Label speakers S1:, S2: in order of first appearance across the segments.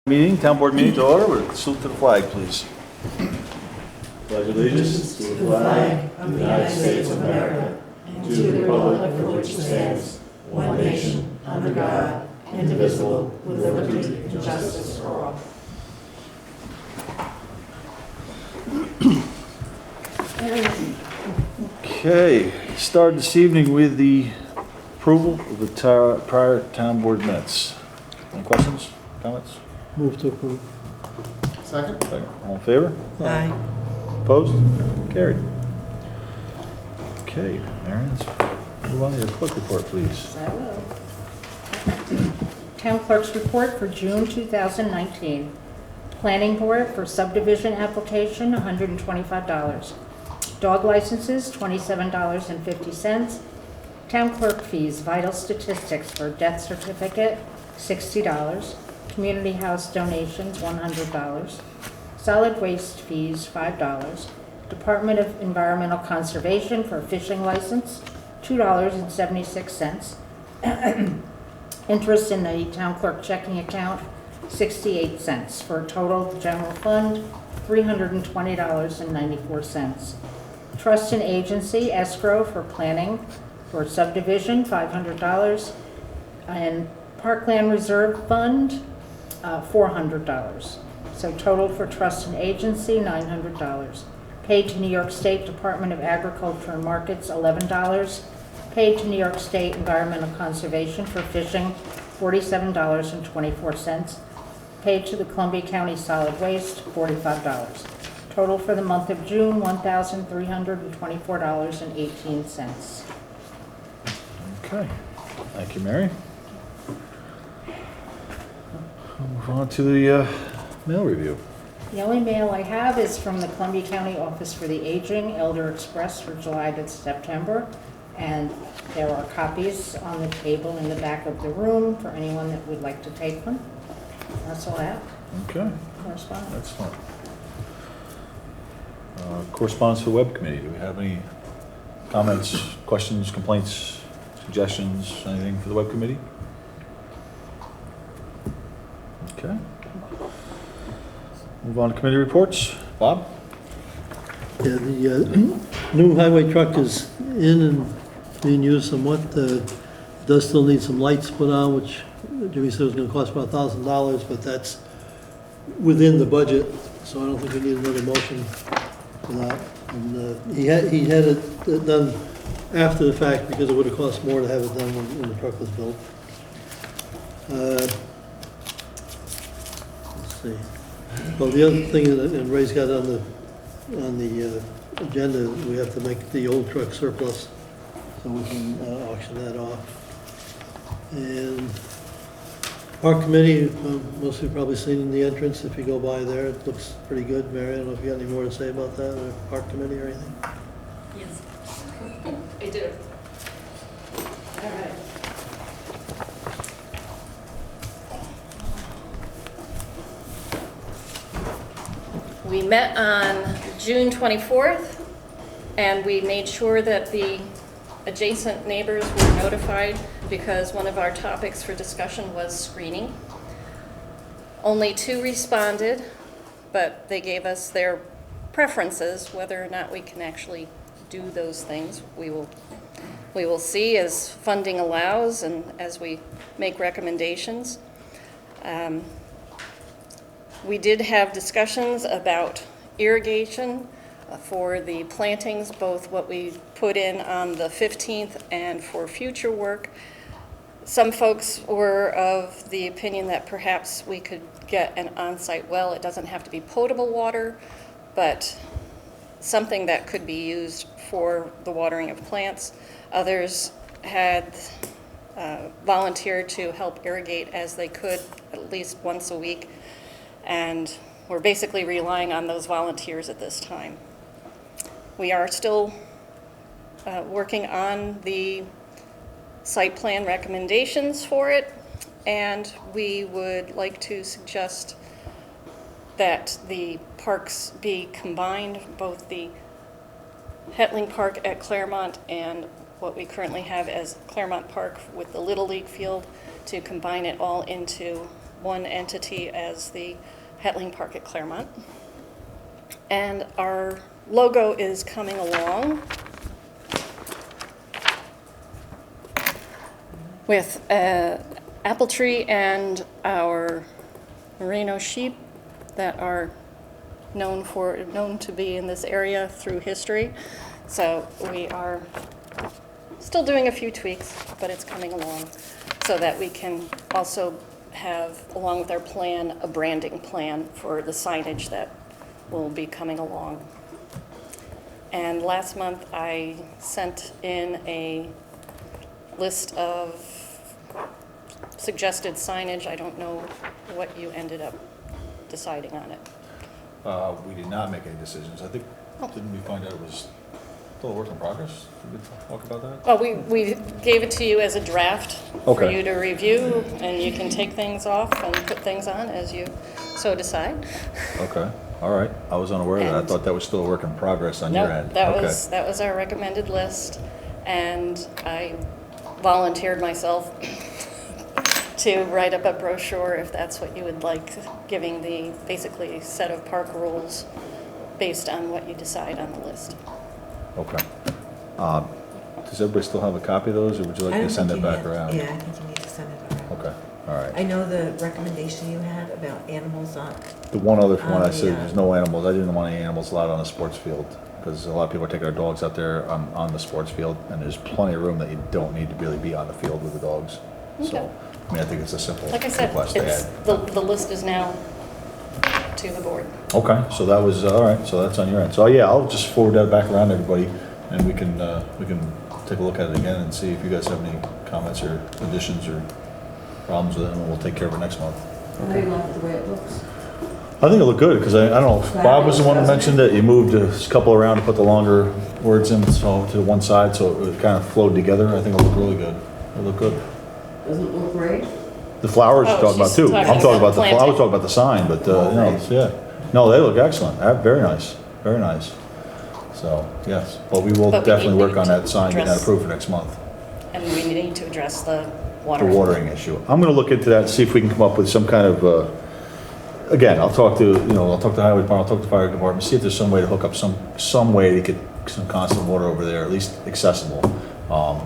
S1: Town board meeting to order. With a salute to the flag, please. Pledge allegiance
S2: to the flag of the United States of America and to the republic for which it stands, one nation, under God, indivisible, with liberty and justice for all.
S1: Okay, start this evening with the approval of the prior town board minutes. Any questions, comments?
S3: Move to approve.
S2: Second?
S1: All in favor?
S2: Aye.
S1: Opposed? Carried. Okay, Marion, let's move on to your clerk report, please.
S4: I will. Town clerk's report for June 2019. Planning board for subdivision application, $125. Dog licenses, $27.50. Town clerk fees, vital statistics for death certificate, $60. Community house donations, $100. Solid waste fees, $5. Department of Environmental Conservation for fishing license, $2.76. Interest in the town clerk checking account, 68 cents, for a total general fund, $320.94. Trust and agency escrow for planning for subdivision, $500. And Parkland Reserve Fund, $400. So total for trust and agency, $900. Paid to New York State Department of Agriculture and Markets, $11. Paid to New York State Environmental Conservation for fishing, $47.24. Paid to the Columbia County Solid Waste, $45. Total for the month of June, $1,324.18.
S1: Okay, thank you, Mary. We'll move on to the mail review.
S4: The only mail I have is from the Columbia County Office for the Aging, Elder Express for July to September. And there are copies on the table in the back of the room for anyone that would like to take them. That's all I have.
S1: Okay,
S4: Correspondence.
S1: that's fine. Correspondence for the web committee. Do we have any comments, questions, complaints, suggestions, anything for the web committee? Okay. Move on to committee reports. Bob?
S3: Yeah, the new highway truck is in and being used somewhat. Does still need some lights put on, which Jimmy said was going to cost about $1,000, but that's within the budget, so I don't think we need another motion for that. And he had it done after the fact because it would have cost more to have it done when the truck was built. Let's see. Well, the other thing that Ray's got on the agenda, we have to make the old truck surplus so we can auction that off. And Park Committee, most of you probably seen in the entrance. If you go by there, it looks pretty good. Mary, I don't know if you got any more to say about that, or Park Committee or anything?
S5: Yes, I do. All right. We met on June 24th, and we made sure that the adjacent neighbors were notified because one of our topics for discussion was screening. Only 2 responded, but they gave us their preferences, whether or not we can actually do those things. We will see as funding allows and as we make recommendations. We did have discussions about irrigation for the plantings, both what we put in on the 15th and for future work. Some folks were of the opinion that perhaps we could get an on-site well. It doesn't have to be potable water, but something that could be used for the watering of plants. Others had volunteered to help irrigate as they could at least once a week. And we're basically relying on those volunteers at this time. We are still working on the site plan recommendations for it, and we would like to suggest that the parks be combined, both the Hetling Park at Clermont and what we currently have as Clermont Park with the Little League field, to combine it all into one entity as the Hetling Park at Clermont. And our logo is coming along with an apple tree and our merino sheep that are known to be in this area through history. So we are still doing a few tweaks, but it's coming along so that we can also have, along with our plan, a branding plan for the signage that will be coming along. And last month I sent in a list of suggested signage. I don't know what you ended up deciding on it.
S1: We did not make any decisions. I think, didn't we find out it was still a work in progress? Did we talk about that?
S5: Well, we gave it to you as a draft for
S1: Okay.
S5: you to review, and you can take things off and put things on as you so decide.
S1: Okay, all right. I was unaware of that. I
S5: And-
S1: thought that was still a work in progress on your
S5: No,
S1: end.
S5: that
S1: Okay.
S5: was our recommended list, and I volunteered myself to write up a brochure if that's what you would like, giving the basically set of park rules based on what you decide on the list.
S1: Okay. Does everybody still have a copy of those, or would you like
S2: I
S1: to
S2: don't
S1: send
S2: think
S1: it
S2: you
S1: back
S2: need-
S1: around?
S2: Yeah, I think you need to send it around.
S1: Okay, all right.
S2: I know the recommendation you had about animals on,
S1: The one other one I said,
S2: yeah.
S1: there's no animals. I didn't want any animals allowed on the sports field, because a lot of people are taking their dogs out there on the sports field, and there's plenty of room that you don't need to really be on the field with the dogs.
S5: Okay.
S1: So, I mean, I think it's a simple
S5: Like I said,
S1: request to
S5: it's,
S1: add.
S5: the list is now to the board.
S1: Okay, so that was, all right, so that's on your end. So, yeah, I'll just forward that back around to everybody, and we can take a look at it again and see if you guys have any comments or additions or problems with it, and we'll take care of it next month.
S6: How do you like the way it looks?
S1: I think it looked good, because I don't know, if Bob was the one who mentioned it, you moved a couple around to put the longer words in, so to one side, so it kind of flowed together. I think it looked really good. It looked good.
S6: Doesn't it look great?
S1: The flowers you're
S5: Oh,
S1: talking about
S5: she's
S1: too.
S5: talking
S1: I'm talking
S5: about
S1: about the, I
S5: planting.
S1: was talking about the sign, but, you know,
S6: Okay.
S1: yeah. No, they look excellent. Very nice, very nice. So, yes, but we will
S5: But we
S1: definitely
S5: need
S1: work on
S5: to
S1: that sign, get that
S5: address-
S1: approved for next month.
S5: And we need to address the
S1: The
S5: water.
S1: watering issue. I'm gonna look into that and see if we can come up with some kind of, again, I'll talk to the highway department, I'll talk to the fire department, see if there's some way to hook up some way to get some constant water over there, at least accessible.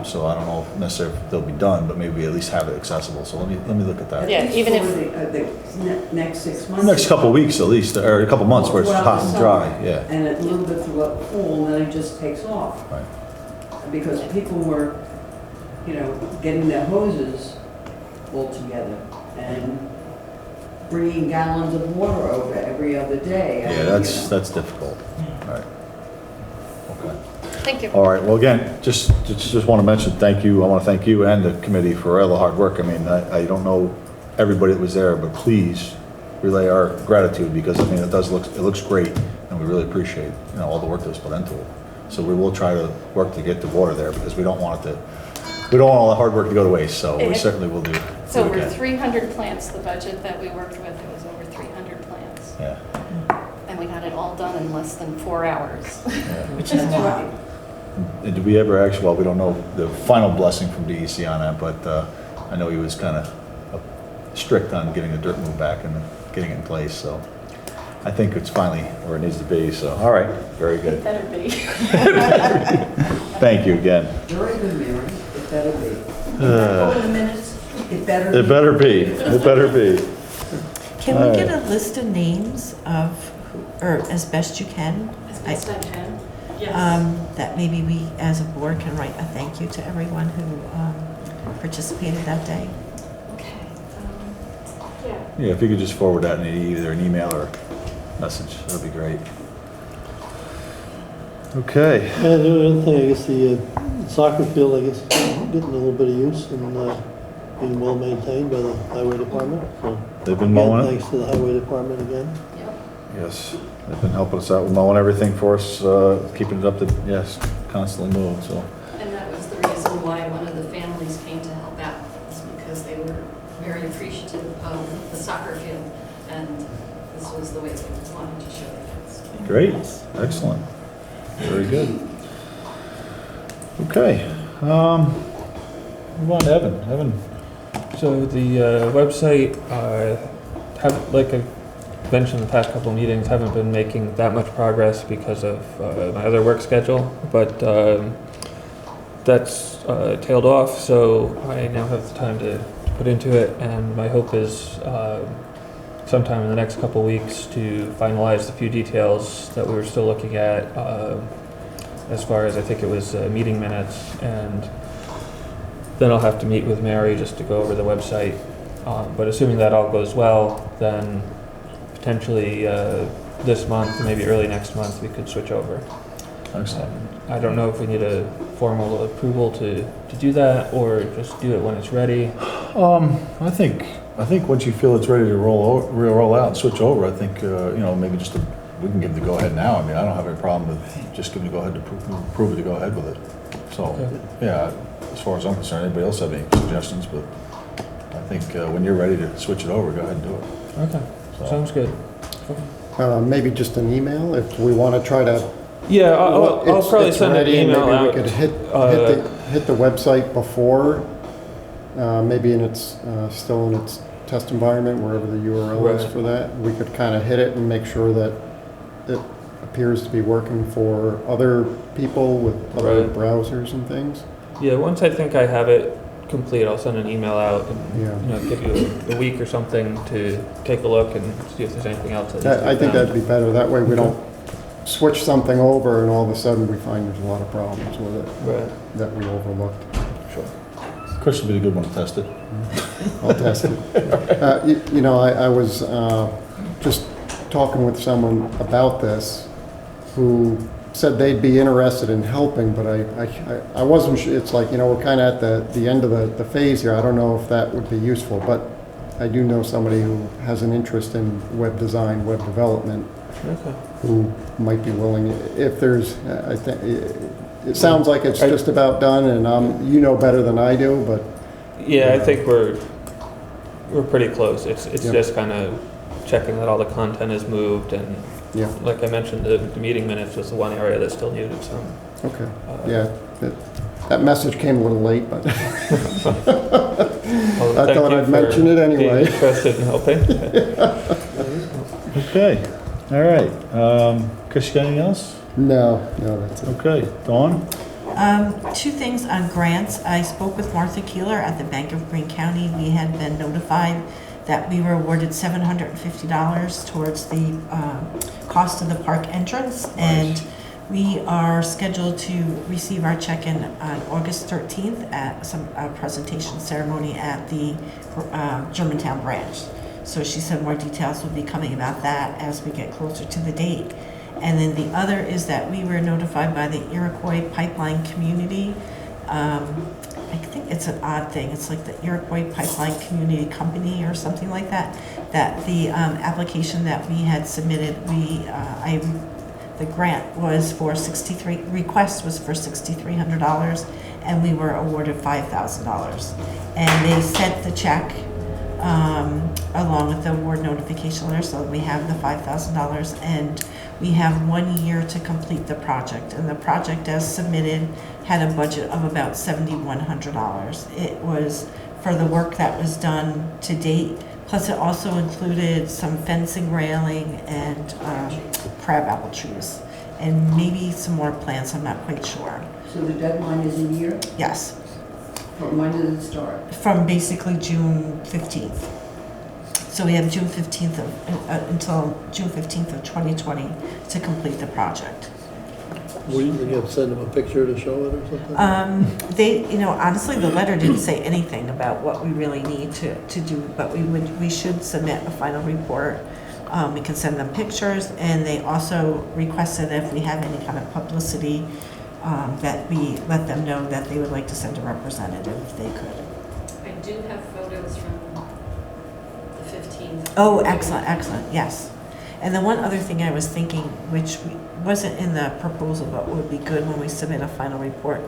S1: So I don't know if necessarily if they'll be done, but maybe at least have it accessible. So let me look at that.
S5: Yeah, even if-
S6: For the next 6 months.
S1: Next couple of weeks at least, or a couple months where it's
S6: Throughout
S1: hot
S6: the
S1: and
S6: summer,
S1: dry, yeah.
S6: And a little bit throughout the fall, and then it just takes off.
S1: Right.
S6: Because people were, getting their hoses all together and bringing gallons of water over every other day.
S1: Yeah, that's difficult. All right. Okay.
S5: Thank you.
S1: All right, well, again, just want to mention, thank you, I want to thank you and the committee for all the hard work. I mean, I don't know everybody that was there, but please relay our gratitude, because, I mean, it looks great, and we really appreciate, all the work that was put into it. So we will try to work to get the water there, because we don't want all the hard work to go to waste, so we certainly will do.
S5: So
S1: what we
S5: we're
S1: can.
S5: 300 plants, the budget that we worked with, it was over 300 plants.
S1: Yeah,
S5: And we got it all done in less than 4 hours.
S1: yeah.
S6: Which is right.
S1: And did we ever actually, well, we don't know the final blessing from DEC on that, but I know he was kind of strict on getting the dirt moved back and getting it in place, so I think it's finally where it needs to be, so, all right, very
S5: It
S1: good.
S5: better be.
S1: Thank you again.
S6: Very good, Mary. It better be.
S1: Uh,
S6: Over the minutes, it better be.
S1: It better be, it better be.
S2: can
S1: All
S2: we get
S1: right.
S2: a list of names of, or as best you can?
S5: As best I can, yes.
S2: That maybe we, as a board, can write a thank you to everyone who participated that day.
S5: Okay. Yeah.
S1: Yeah, if you could just forward that in either an email or message, that'd be great. Okay,
S3: Yeah, the other thing, I guess the soccer field, I guess, is getting a little bit of use and being well maintained by the highway department. So
S1: they've been
S3: again,
S1: mowing it?
S3: thanks to the highway department again.
S5: Yep.
S1: Yes, they've been helping us out with mowing everything for us, keeping it up to, yes, constantly moved, so.
S7: And that was the reason why one of the families came to help out, is because they were very appreciative of the soccer field, and this was the way they wanted to show their kids.
S1: Great, excellent, very good. Okay, move on to Evan. Evan,
S8: So the website, like I mentioned in the past couple of meetings, haven't been making that much progress because of my other work schedule, but that's tailed off, so I now have the time to put into it, and my hope is sometime in the next couple of weeks to finalize the few details that we were still looking at, as far as I think it was meeting minutes, and then I'll have to meet with Mary just to go over the website. But assuming that all goes well, then potentially this month, maybe early next month, we could switch over.
S1: Excellent.
S8: I don't know if we need a formal approval to do that, or just do it when it's ready.
S1: I think once you feel it's ready to roll out and switch over, I think, maybe we can give the go-ahead now. I mean, I don't have any problem with just giving the go-ahead to prove it to go ahead with it. So,
S8: Okay.
S1: yeah, as far as I'm concerned, anybody else have any suggestions? But I think when you're ready to switch it over, go ahead and do it.
S8: Okay,
S1: So-
S8: sounds good.
S9: Maybe just an email if we want to try to.
S8: Yeah, I'll
S9: It's
S8: probably send an
S9: ready and
S8: email
S9: maybe
S8: out.
S9: we could hit the website before, maybe it's still in its test environment, wherever the URL is
S8: Right.
S9: for that. We could kind of hit it and make sure that it appears to be working for other people with other
S8: Right.
S9: browsers and things.
S8: Yeah, once I think I have it complete, I'll send an email out and
S9: Yeah.
S8: give you a week or something to take a look and see if there's anything else that needs to be
S9: I think
S8: found.
S9: that'd be better. That way we don't switch something over and all of a sudden we find there's a lot of problems with it
S8: Right.
S9: that we overlooked.
S8: Sure.
S1: Chris would be a good one to test it.
S9: I'll test it. I was just talking with someone about this who said they'd be interested in helping, but I wasn't sure. It's like, we're kind of at the end of the phase here. I don't know if that would be useful, but I do know somebody who has an interest in web design, web development,
S8: Okay.
S9: who might be willing, if there's, I think, it sounds like it's just about done, and you know better than I do, but.
S8: Yeah, I think we're pretty close. It's
S9: Yep.
S8: just kind of checking that all the content is moved, and
S9: Yeah,
S8: like I mentioned, the meeting minutes was the one area that still needed some.
S9: okay, yeah. That message came a little late, but I thought I'd mention it anyway.
S8: Being interested in helping.
S1: Okay, all right. Chris, you got anything else?
S9: no, that's it.
S1: Okay, Dawn?
S2: Two things on grants. I spoke with Martha Keeler at the Bank of Greene County. We had been notified that we were awarded $750 towards the cost of the park entrance. And we are scheduled to receive our check-in on August 13th at a presentation ceremony at the Germantown branch. So she said more details will be coming about that as we get closer to the date. And then the other is that we were notified by the Iroquois Pipeline Community. I think it's an odd thing. It's like the Iroquois Pipeline Community Company or something like that. That the application that we had submitted, the grant was for request was for $6,300, and we were awarded $5,000. And they sent the check along with the award notification letter, so we have the $5,000, and we have 1 year to complete the project. And the project, as submitted, had a budget of about $7,100. It was for the work that was done to date, plus it also included some fencing, railing, and crabapple trees, and maybe some more plants. I'm not quite sure.
S6: So the deadline is a year?
S2: Yes,
S6: From when did it start?
S2: from basically June 15th. So we have June 15th until June 15th of 2020 to complete the project.
S3: We have to send them a picture to show it or something?
S2: They, honestly, the letter didn't say anything about what we really need to do, but we should submit a final report. We can send them pictures, and they also requested if we have any kind of publicity, that we let them know that they would like to send a representative if they could.
S7: I do have photos from the 15th.
S2: Oh, excellent, yes. And the one other thing I was thinking, which wasn't in the proposal, but would be good when we submit a final report,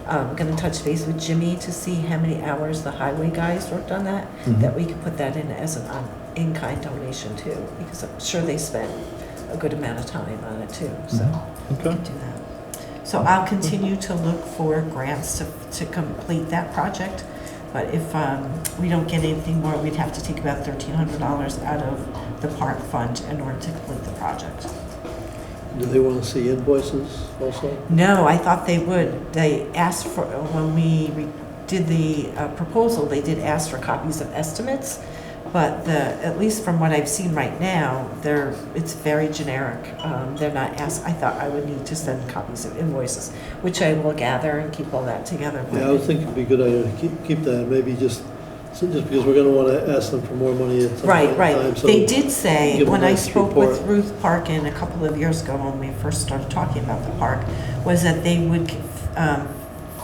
S2: I'm going to touch base with Jimmy to see how many hours the highway guys worked on that, that we could put that in as an in-kind donation too, because I'm sure they spent a good amount of time on it too, so we
S1: Okay.
S2: can do that. So I'll continue to look for grants to complete that project, But if we don't get anything more, we'd have to take about $1,300 out of the park fund in order to complete the project.
S3: Do they want to see invoices also?
S2: No, I thought they would. They asked for, when we did the proposal, they did ask for copies of estimates, but at least from what I've seen right now, it's very generic. They're not asked, I thought I would need to send copies of invoices, which I will gather and keep all that together.
S3: Yeah, I would think it'd be a good idea to keep that, maybe just because we're gonna want to ask them for more money at some point in
S2: Right.
S3: time. So
S2: They did say,
S3: give them
S2: when
S3: a
S2: I
S3: nice
S2: spoke with
S3: report.
S2: Ruth Parkin a couple of years ago when we first started talking about the park, was that they would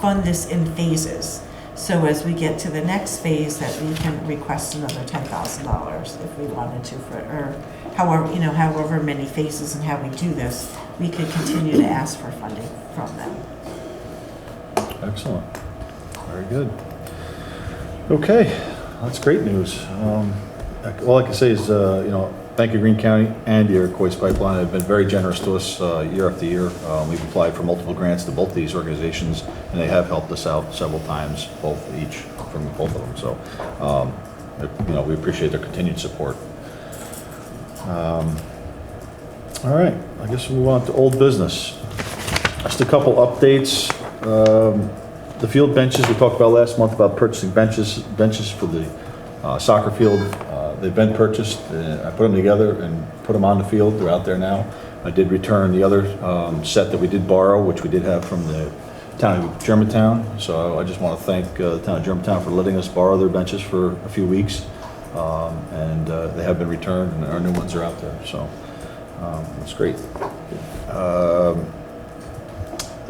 S2: fund this in phases. So as we get to the next phase, that we can request another $10,000 if we wanted to, or however many phases and how we do this, we could continue to ask for funding from them.
S1: Excellent. Very good. Okay, that's great news. All I can say is, thank you, Greene County and the Iroquois Pipeline have been very generous to us year after year. We've applied for multiple grants to both these organizations, and they have helped us out several times, each from both of them. So, we appreciate their continued support. All right, I guess we'll move on to old business. Just a couple updates. The field benches, we talked about last month about purchasing benches for the soccer field. They've been purchased. I put them together and put them on the field. They're out there now. I did return the other set that we did borrow, which we did have from the town of Germantown. So I just want to thank the town of Germantown for letting us borrow their benches for a few weeks. And they have been returned, and our new ones are out there. So that's great.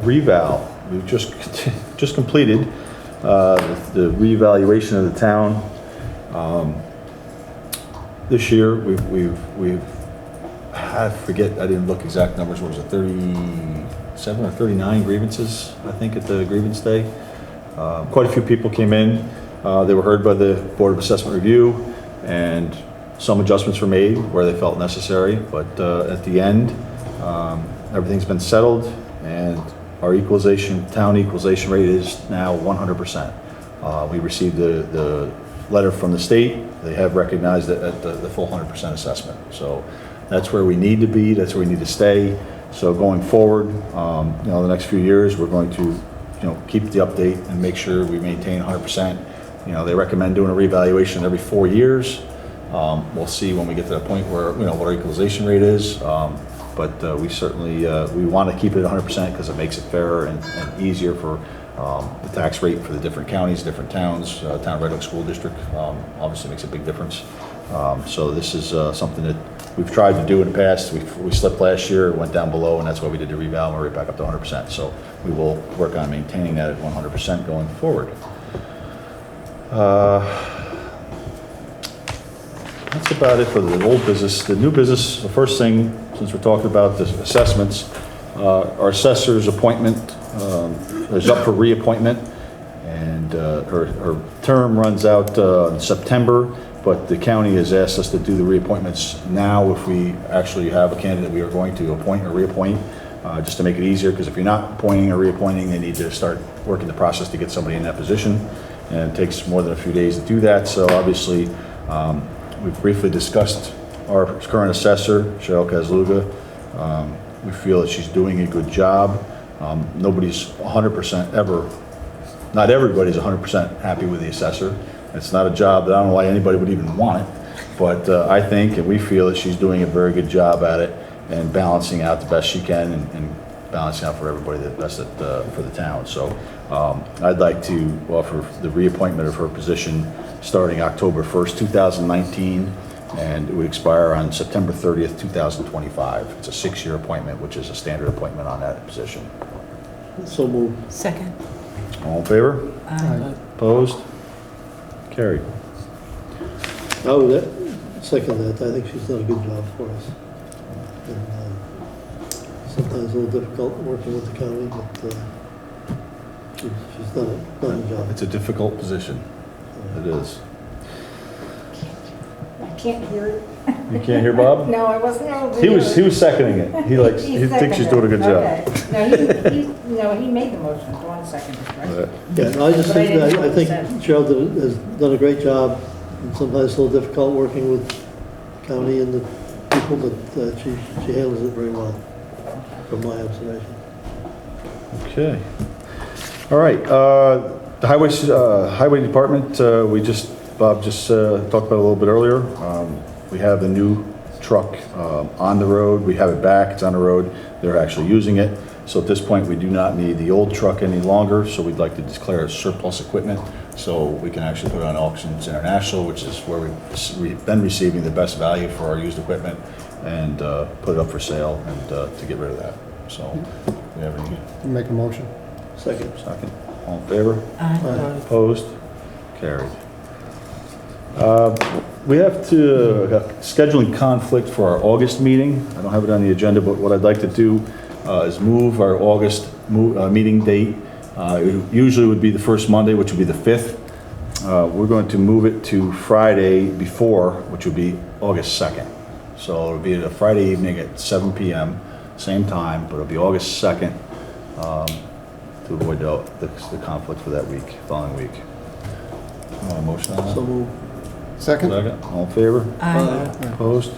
S1: Reval, we've just completed the reevaluation of the town. This year, we've I forget, I didn't look exact numbers, what was it, 37 or 39 grievances, I think, at the grievance day. Quite a few people came in. They were heard by the Board of Assessment Review, and some adjustments were made where they felt necessary, but at the end, everything's been settled, and our town equalization rate is now 100%. We received the letter from the state. They have recognized it at the full 100% assessment. So that's where we need to be. That's where we need to stay. So going forward, the next few years, we're going to, keep the update and make sure we maintain 100%. They recommend doing a reevaluation every 4 years. We'll see when we get to that point where, what our equalization rate is. But we certainly, we want to keep it at 100% because it makes it fairer and easier for the tax rate for the different counties, different towns. Town of Red Oak School District obviously makes a big difference. So this is something that we've tried to do in the past. We slipped last year, went down below, and that's why we did the reval, and we're right back up to 100%. So we will work on maintaining that at 100% going forward. That's about it for the old business. The new business, the first thing, since we're talking about the assessments, our assessor's appointment is up for reappointment, and her term runs out in September, but the county has asked us to do the reappointments now if we actually have a candidate we are going to appoint or reappoint, just to make it easier, because if you're not appointing or reappointing, they need to start working the process to get somebody in that position, and it takes more than a few days to do that. So obviously, we've briefly discussed our current assessor, Cheryl Kazluga. We feel that she's doing a good job. Nobody's 100% ever, not everybody's 100% happy with the assessor. It's not a job that I don't know why anybody would even want it, but I think and we feel that she's doing a very good job at it and balancing out the best she can and balancing out for everybody the best for the town. So I'd like to offer the reappointment of her position starting October 1st, 2019, and it would expire on September 30th, 2025. It's a 6-year appointment, which is a standard appointment on that position.
S3: So moved.
S2: Second.
S1: All in favor? Opposed? Carried.
S3: I would second that. I think she's done a good job for us. And sometimes a little difficult working with the county, but she's done a job.
S1: It's a difficult position. It is.
S4: can't hear it.
S1: You can't hear Bob?
S4: No, I wasn't able to
S1: He
S4: hear
S1: was,
S4: it.
S1: he was seconding it. He likes, he thinks she's doing a good job.
S4: Okay. No, he made the motion, Dawn seconded, right?
S3: Yeah, no, I just
S4: But I
S3: think,
S4: didn't
S3: that
S4: hear
S3: I
S4: what he
S3: think
S4: said.
S3: Cheryl has done a great job, and sometimes it's a little difficult working with county and the people, but she handles it very well, from my observation.
S1: Okay. All right, the highway department, Bob just talked about it a little bit earlier. We have the new truck on the road. We have it back, it's on the road. They're actually using it. So at this point, we do not need the old truck any longer, so we'd like to declare it surplus equipment so we can actually put it on Auctions International, which is where we've been receiving the best value for our used equipment, and put it up for sale and to get rid of that. So, we have any
S9: Make a motion.
S3: Second.
S1: all in favor?
S2: Aye.
S1: Opposed? Carried. We have to, scheduling conflict for our August meeting. I don't have it on the agenda, but what I'd like to do is move our August meeting date. It usually would be the first Monday, which would be the 5th. We're going to move it to Friday before, which would be August 2nd. So it'll be a Friday evening at 7 p.m., same time, but it'll be August 2nd to avoid the conflict for that week, following week. Want a motion on that?
S3: So move.
S9: Second?
S1: Second, all in favor?
S2: Aye.
S1: Opposed?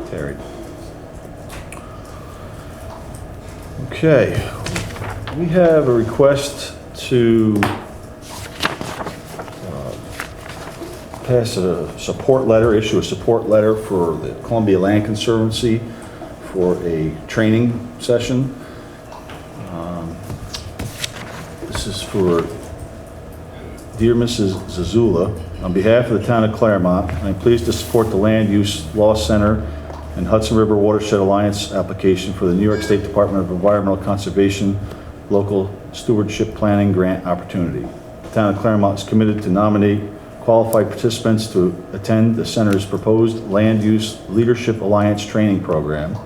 S1: Carried. Okay, we have a request to pass a support letter, issue a support letter for the Columbia Land Conservancy for a training session. This is for Dear Mrs. Zazula, on behalf of the town of Clermont, I'm pleased to support the Land Use Law Center and Hudson River Watershed Alliance application for the New York State Department of Environmental Conservation Local Stewardship Planning Grant Opportunity. The town of Clermont is committed to nominate qualified participants to attend the center's proposed Land Use Leadership Alliance training program.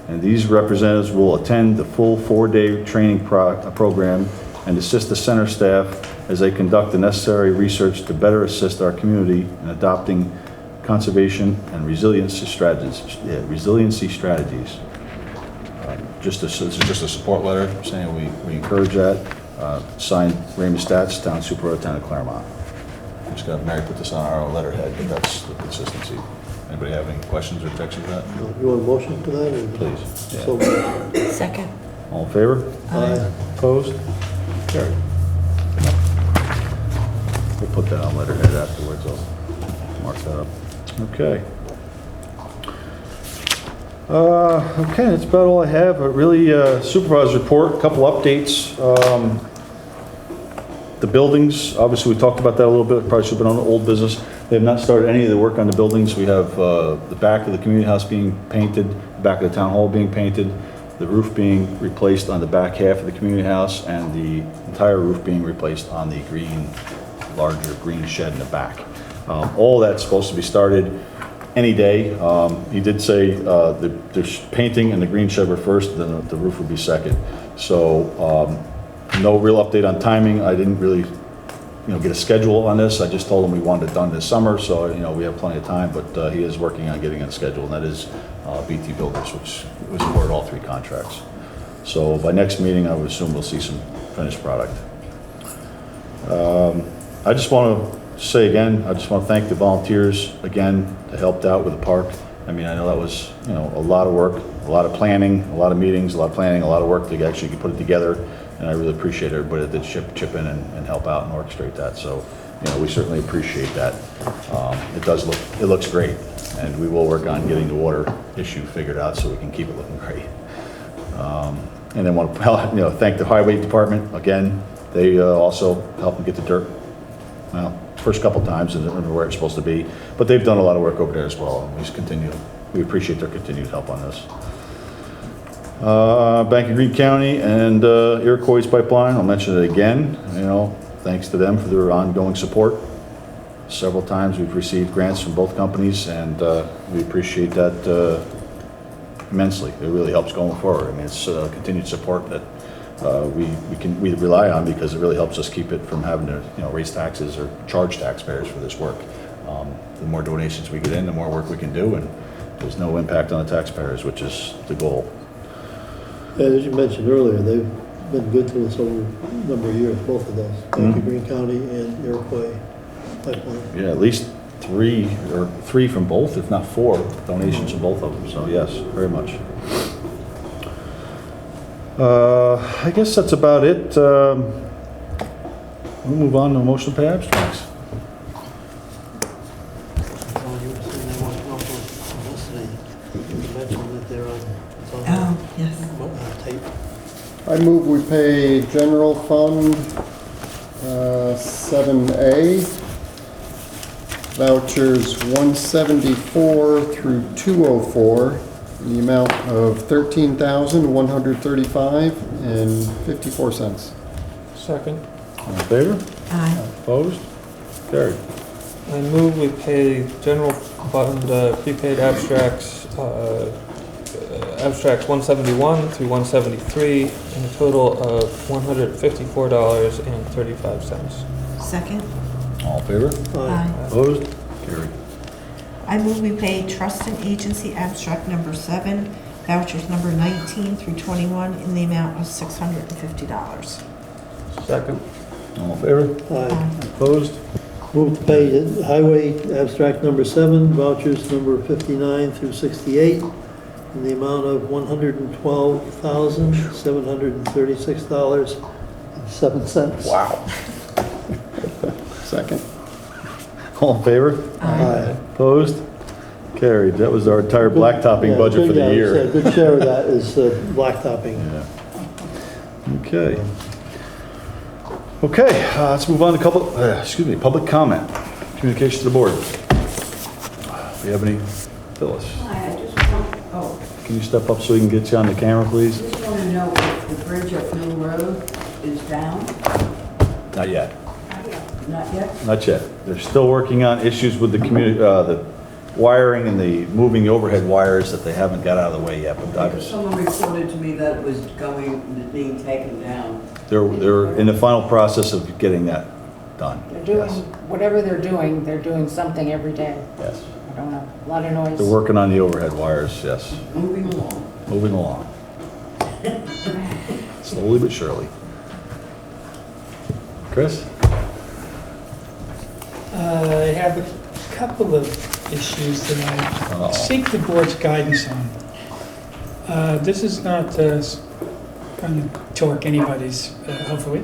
S1: And these representatives will attend the full 4-day training program and assist the center staff as they conduct the necessary research to better assist our community in adopting conservation and resiliency strategies. This is just a support letter saying we encourage that. Signed Raymond Stats, Town Supervisor, Town of Clermont. I'm just gonna have Mary put this on our letterhead, but that's the consistency. Anybody have any questions or objections to that?
S3: You want a motion to that? Or?
S1: Please. Yeah.
S3: So moved.
S2: Second.
S1: All in favor?
S3: Aye.
S1: Opposed? Carried. We'll put that on letterhead afterwards. I'll mark that up. Okay. Okay, that's about all I have. A really supervisor report, a couple updates. The buildings, obviously we talked about that a little bit, probably should have been on the old business. They have not started any of the work on the buildings. We have the back of the community house being painted, the back of the town hall being painted, the roof being replaced on the back half of the community house, and the entire roof being replaced on the larger green shed in the back. All that's supposed to be started any day. He did say the painting and the green shed were first, then the roof would be second. So no real update on timing. I didn't really get a schedule on this. I just told him we wanted it done this summer, so we have plenty of time, but he is working on getting a schedule, and that is BT Builders, which was awarded all 3 contracts. So by next meeting, I would assume we'll see some finished product. I just want to say again, I just want to thank the volunteers again that helped out with the park. I mean, I know that was, a lot of work, a lot of planning, a lot of meetings, a lot of planning, a lot of work to actually put it together. And I really appreciate everybody that did chip in and help out and orchestrate that. So, we certainly appreciate that. It looks great. And we will work on getting the water issue figured out so we can keep it looking great. And then want to, thank the highway department again. They also helped them get the dirt. Well, first couple times and where it's supposed to be, but they've done a lot of work over there as well. And we appreciate their continued help on this. Bank of Greene County and Iroquois Pipeline, I'll mention it again. Thanks to them for their ongoing support. Several times we've received grants from both companies, and we appreciate that immensely. It really helps going forward. I mean, it's continued support that we rely on, because it really helps us keep it from having to raise taxes or charge taxpayers for this work. The more donations we get in, the more work we can do, and there's no impact on the taxpayers, which is the goal.
S3: As you mentioned earlier, they've been good to us over a number of years, both of those, County Green County and Iroquois Pipeline.
S1: Yeah, at least three from both, if not 4 donations from both of them, so yes, very much. I guess that's about it. We'll move on to motion to pay abstracts.
S3: You were saying they want to come up with publicity. You mentioned that they're on, it's on
S2: Oh, yes.
S3: tape.
S9: I move we pay general fund 7A, vouchers 174 through 204, in the amount of $13,135.54.
S8: Second.
S1: All in favor?
S2: Aye.
S1: Opposed? Carried.
S8: I move we pay general fund prepaid abstracts, abstracts 171 through 173, in a total of $154.35.
S2: Second?
S1: All in favor?
S2: Aye.
S1: Opposed? Carried.
S2: I move we pay trust and agency abstract number 7, vouchers number 19 through 21 in the amount of $650.
S8: Second.
S1: All in favor?
S3: Aye.
S1: Opposed?
S3: Move to pay highway abstract number 7, vouchers number 59 through 68, in the amount of $112,736.07.
S1: Wow.
S9: Second.
S1: All in favor?
S3: Aye.
S1: Opposed? Carried. That was our entire blacktopping
S3: Yeah,
S1: budget for
S3: yeah,
S1: the year.
S3: A good share of that is blacktopping.
S1: Yeah. Okay. Okay, let's move on to public comment. Communication to the board. Do you have any? Phyllis,
S6: Hi, I just want,
S1: can you step up so we can get you on the camera, please?
S6: just want to know if the bridge up Mill Road is down?
S1: Not yet.
S6: Not yet?
S1: Not yet. They're still working on issues with the the wiring and the moving the overhead wires that they haven't got out of the way yet, but
S6: Because someone reported to me that it was being taken down.
S1: they're in the final process of getting that done.
S4: They're doing,
S1: Yes.
S4: whatever they're doing something every day.
S1: Yes.
S4: I don't know, a lot of noise.
S1: They're working on the overhead wires, yes.
S6: Moving along.
S1: Moving along. Slowly but surely. Chris?
S10: I have a couple of issues that I
S1: Uh-oh.
S10: seek the board's guidance on. This is not going to torque anybody's, hopefully.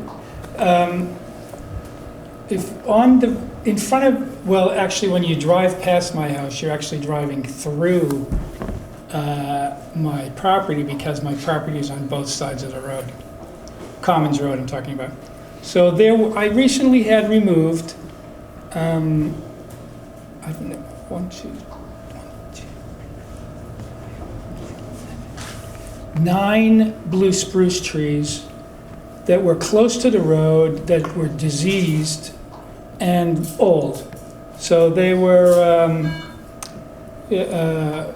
S10: In front of, well, actually, when you drive past my house, you're actually driving through my property because my property is on both sides of the road. Commons Road I'm talking about. So I recently had removed, I don't know, 9 blue spruce trees that were close to the road, that were diseased and old. So they were, they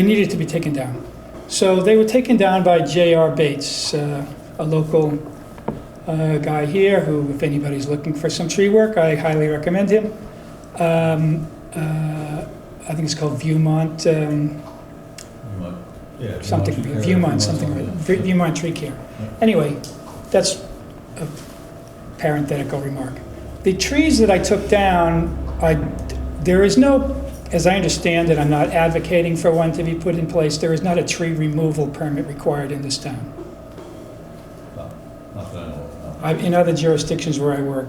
S10: needed to be taken down. So they were taken down by J.R. Bates, a local guy here who, if anybody's looking for some tree work, I highly recommend him. I think it's called Viewmont, something, Viewmont, something, Viewmont Tree Care. Anyway, that's a parenthetical remark. The trees that I took down, there is no, as I understand it, I'm not advocating for one to be put in place, there is not a tree removal permit required in this town. In other jurisdictions where I work,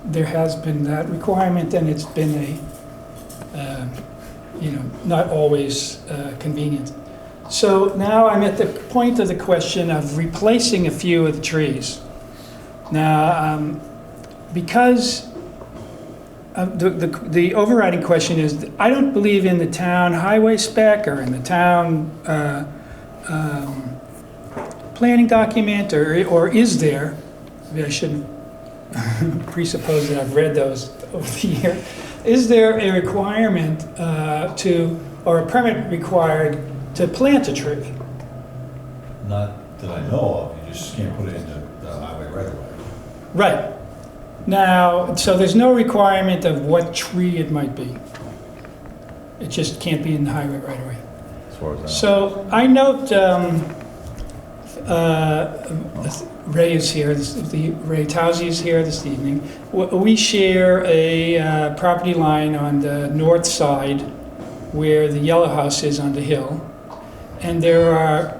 S10: there has been that requirement, and it's been not always convenient. So now I'm at the point of the question of replacing a few of the trees. Now, because the overriding question is, I don't believe in the town highway spec or in the town planning document, or is there, maybe I shouldn't presuppose that I've read those over the year, is there a requirement or a permit required to plant a tree?
S1: Not that I know of, you just can't put it into the highway right away.
S10: Right. Now, so there's no requirement of what tree it might be. It just can't be in the highway right away.
S1: As far as I know.
S10: So I note, Ray is here, Ray Towsey is here this evening. We share a property line on the north side where the yellow house is on the hill. And there are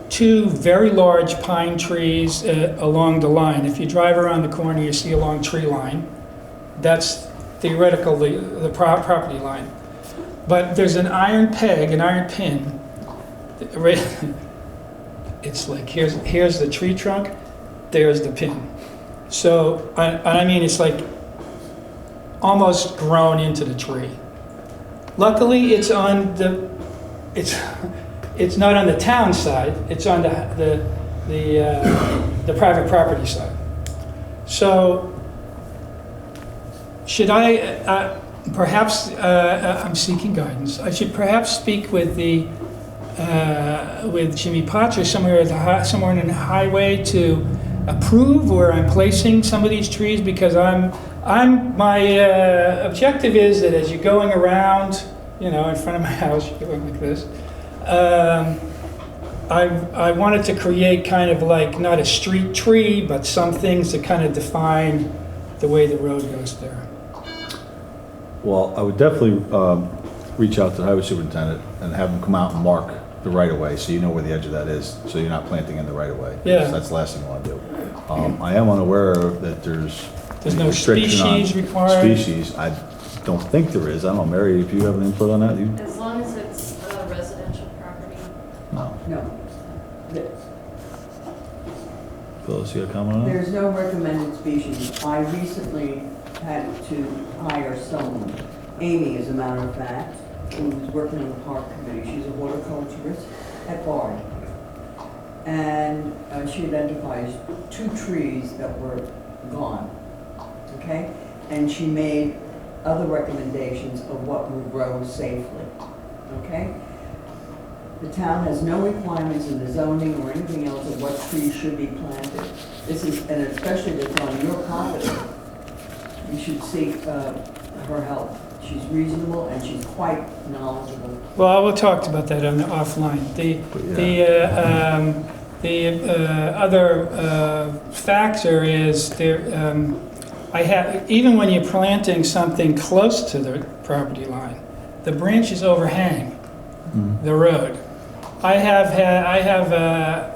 S10: two very large pine trees along the line. If you drive around the corner, you see a long tree line. That's theoretically the property line. But there's an iron peg, an iron pin. It's like, here's the tree trunk, there's the pin. So, I mean, it's like almost grown into the tree. Luckily, it's on the, it's not on the town side, it's on the private property side. So, should I, perhaps, I'm seeking guidance, I should perhaps speak with with Jimmy Potts or somewhere in the highway to approve where I'm placing some of these trees, because my objective is that as you're going around, you know, in front of my house, you're going like this. I wanted to create kind of like not a street tree, but some things that kind of define the way the road goes there.
S1: Well, I would definitely reach out to the highway superintendent and have him come out and mark the right of way, so you know where the edge of that is, so you're not planting in the right of way.
S10: Yeah.
S1: That's the last thing you want to do. I am unaware that there's
S10: no
S1: restriction on
S10: species required?
S1: Species, I don't think there is. I don't know, Mary, if you have an input on that?
S7: As long as it's a residential property.
S1: No.
S6: No.
S1: Phyllis, you got a comment on that?
S6: There's no recommended species. I recently had to hire someone, Amy, as a matter of fact, who was working on the park committee. She's a horticulturist at Bard. And she identifies 2 trees that were gone, okay? And she made other recommendations of what will grow safely, okay? The town has no requirements in the zoning or anything else of what trees should be planted. This is, and especially if it's on your property, you should seek her help. She's reasonable and she's quite knowledgeable.
S10: Well, I will talk about that on the offline. The other factor is there. I have, even when you're planting something close to the property line, the branches overhang the road.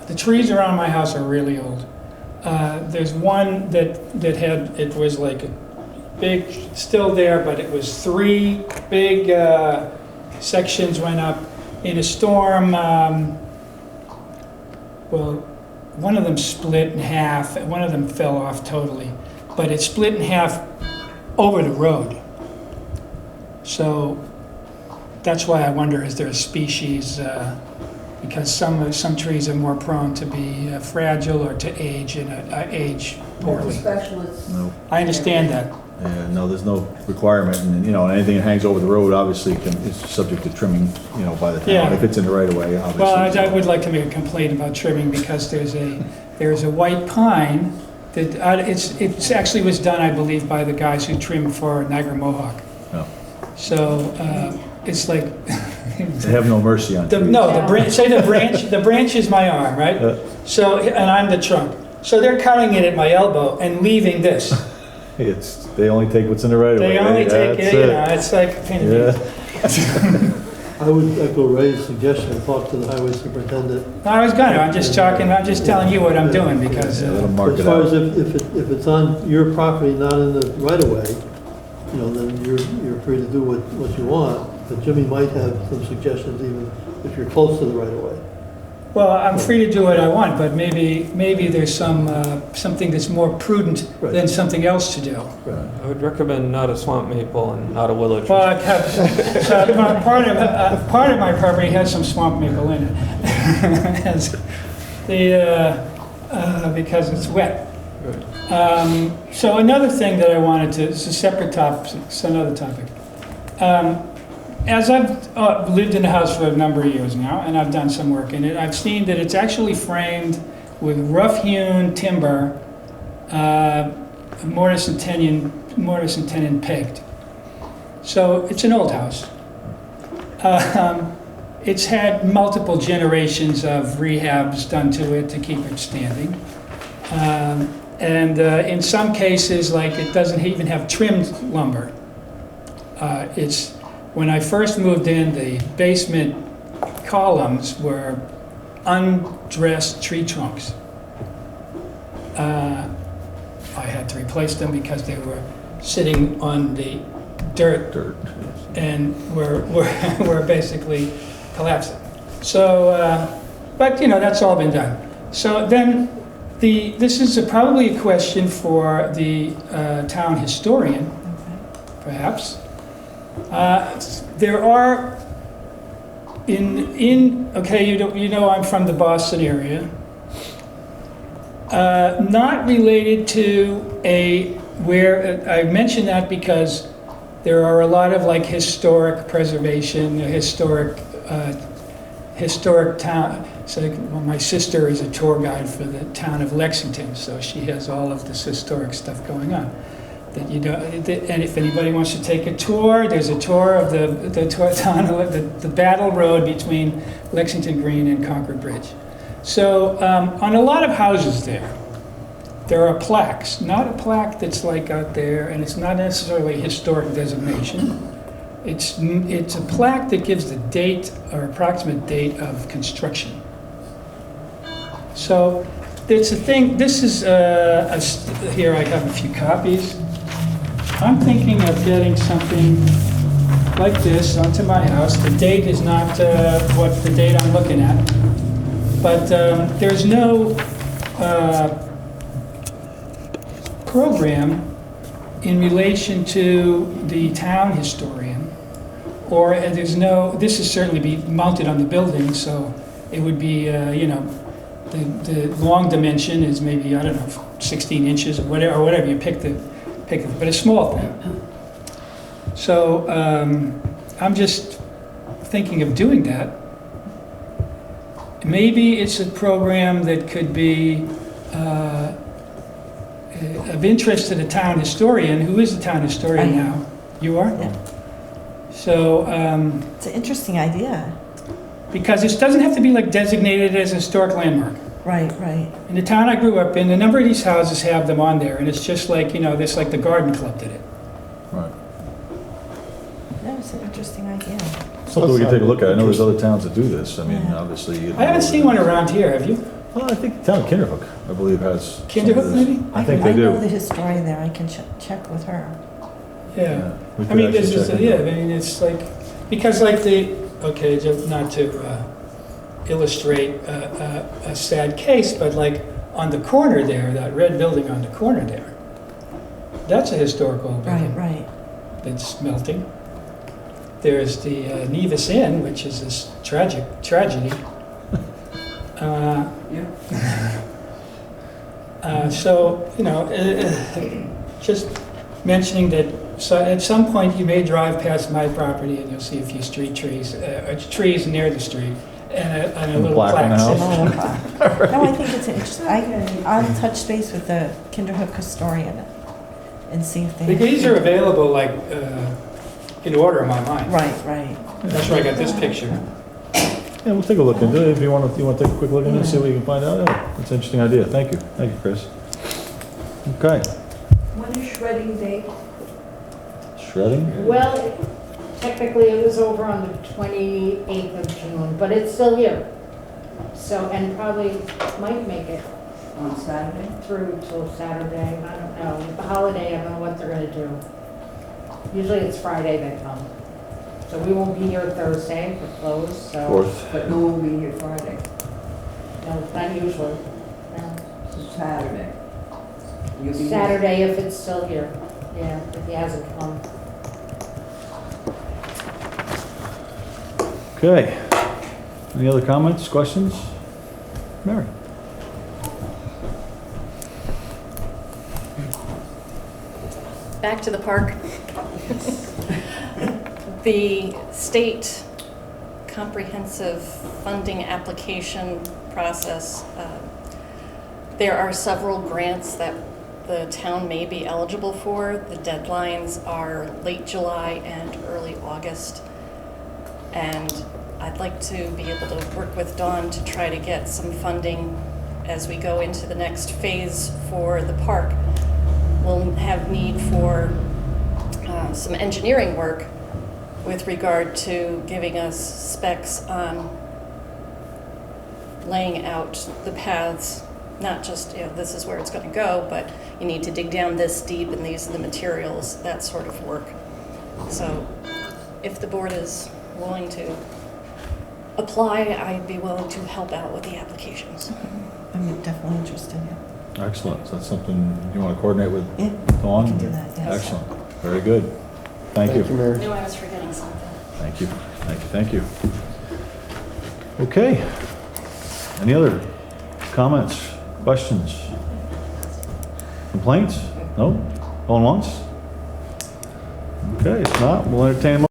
S10: The trees around my house are really old. There's one that it was like a big, still there, but it was 3 big sections went up in a storm. Well, one of them split in half, one of them fell off totally, but it split in half over the road. So that's why I wonder, is there a species, because some trees are more prone to be fragile or to age age poorly.
S6: Specialists.
S1: No.
S10: I understand that.
S1: Yeah, no, there's no requirement, and, you know, anything that hangs over the road obviously is subject to trimming, you know, by the town,
S10: Yeah.
S1: if it's in the right of way, obviously.
S10: Well, I would like to make a complaint about trimming, because there's a white pine that, it actually was done, I believe, by the guys who trim for Niagara Mohawk.
S1: No.
S10: So, it's like.
S1: They have no mercy on trees.
S10: The branch is my arm, right? So, and I'm the trunk. So they're cutting it at my elbow and leaving this.
S1: They only take what's in the right of way.
S10: They only take
S1: That's
S10: it, you know, it's like a pin.
S1: Yeah.
S3: I would echo Ray's suggestion, talk to the highway superintendent.
S10: I'm just telling you what I'm doing, because,
S1: Yeah, let them mark
S3: As
S1: it
S3: far
S1: out.
S3: as if it's on your property, not in the right of way, you know, then you're free to do what you want. But Jimmy might have some suggestions, even if you're close to the right of way.
S10: well, I'm free to do what I want, but maybe there's something that's more prudent than something else to do.
S8: I would recommend not a swamp maple and not a willow tree.
S10: Well, part of my property has some swamp maple in it. Because it's wet. So another thing that I wanted to, it's a separate topic, it's another topic. As I've lived in the house for a number of years now, and I've done some work in it, I've seen that it's actually framed with rough-hewn timber mortise and tenon pegged. So it's an old house. It's had multiple generations of rehabs done to it to keep it standing. And in some cases, like it doesn't even have trimmed lumber. When I first moved in, the basement columns were undressed tree trunks. I had to replace them because they were sitting on the dirt and were basically collapsing. So, but that's all been done. So then, this is probably a question for the town historian, perhaps. There are I'm from the Boston area. Not related to where I mention that because there are a lot of like historic preservation, historic town. So my sister is a tour guide for the town of Lexington, so she has all of this historic stuff going on. And if anybody wants to take a tour, there's a tour of the Battle Road between Lexington Green and Concord Bridge. So on a lot of houses there are plaques. Not a plaque that's like out there, and it's not necessarily a historic designation. It's a plaque that gives the date or approximate date of construction. So it's a thing. This is here. I have a few copies. I'm thinking of getting something like this onto my house. The date is not what the date I'm looking at, but there's no program in relation to the town historian, or there's no. This is certainly be mounted on the building, so it would be the long dimension is maybe 16 inches or whatever you pick but a small thing. So I'm just thinking of doing that. Maybe it's a program that could be of interest to the town historian. Who is the town historian now? You are?
S2: Yeah.
S10: So
S2: It's an interesting idea.
S10: because it doesn't have to be like designated as a historic landmark.
S2: Right.
S10: In the town I grew up in, a number of these houses have them on there, and it's just like, this like the garden club did it.
S1: Right.
S2: That was an interesting idea.
S1: Something we can take a look at. I know there's other towns that do this. I mean,
S2: Yeah.
S1: obviously.
S10: I haven't seen one around here, have you?
S1: Well, I think the town of Kinderhook, I believe, has. some of
S10: Kinderhook,
S1: this.
S10: maybe?
S1: I think they
S2: know
S1: do.
S2: the historian there. I can check with her.
S10: Yeah.
S1: We
S10: I
S1: could
S10: mean,
S1: actually
S10: this is,
S1: check into it.
S10: it's like, because like just not to illustrate a sad case, but like on the corner there, that red building on the corner there, that's a historical building.
S2: Right.
S10: That's melting. There's the Nevis Inn, which is this tragedy. So, just mentioning that at some point you may drive past my property and you'll see a few street trees, trees near the street, and a little
S1: plaque on the
S10: plaque.
S1: house.
S2: No, I think it's interesting. I'll touch base with the Kinderhook historian and see if they.
S10: These are available like in order in my mind.
S2: Right.
S10: That's where I got this picture.
S1: Yeah, we'll take a look into it. If you want to take a quick look into it, see what you can find out. Yeah, that's an interesting idea. Thank you, Chris. Okay,
S6: When is shredding day?
S1: shredding?
S4: Well, technically it was over on the 28th of June, but it's still here. So, and probably might make it
S6: On Saturday?
S4: through till Saturday, I don't know. The holiday, I don't know what they're gonna do. Usually it's Friday they come. So we won't be here Thursday, we're closed, so.
S1: Fourth.
S6: But no one will be here Friday.
S4: No, not usually. No.
S6: It's Saturday. You'll be here.
S4: Saturday if it's still here, yeah, if he hasn't come.
S1: Okay. Any other comments, questions? Mary?
S5: Back to the park. The state comprehensive funding application process, there are several grants that the town may be eligible for. The deadlines are late July and early August. And I'd like to be able to work with Dawn to try to get some funding as we go into the next phase for the park. We'll have need for some engineering work with regard to giving us specs on laying out the paths, not just, this is where it's going to go, but you need to dig down this deep and these are the materials, that sort of work. So if the board is willing to apply, I'd be willing to help out with the applications.
S2: I'm definitely interested, yeah.
S1: Excellent. So that's something you want to coordinate with
S2: Yeah,
S1: Dawn?
S2: we can do that, yes.
S1: Excellent. Very good. Thank you.
S5: I
S9: Mary.
S5: knew I was forgetting something.
S1: Thank you. Thank you. Okay. Any other comments, questions, complaints? No? Going once? Okay, if not, we'll entertain a motion.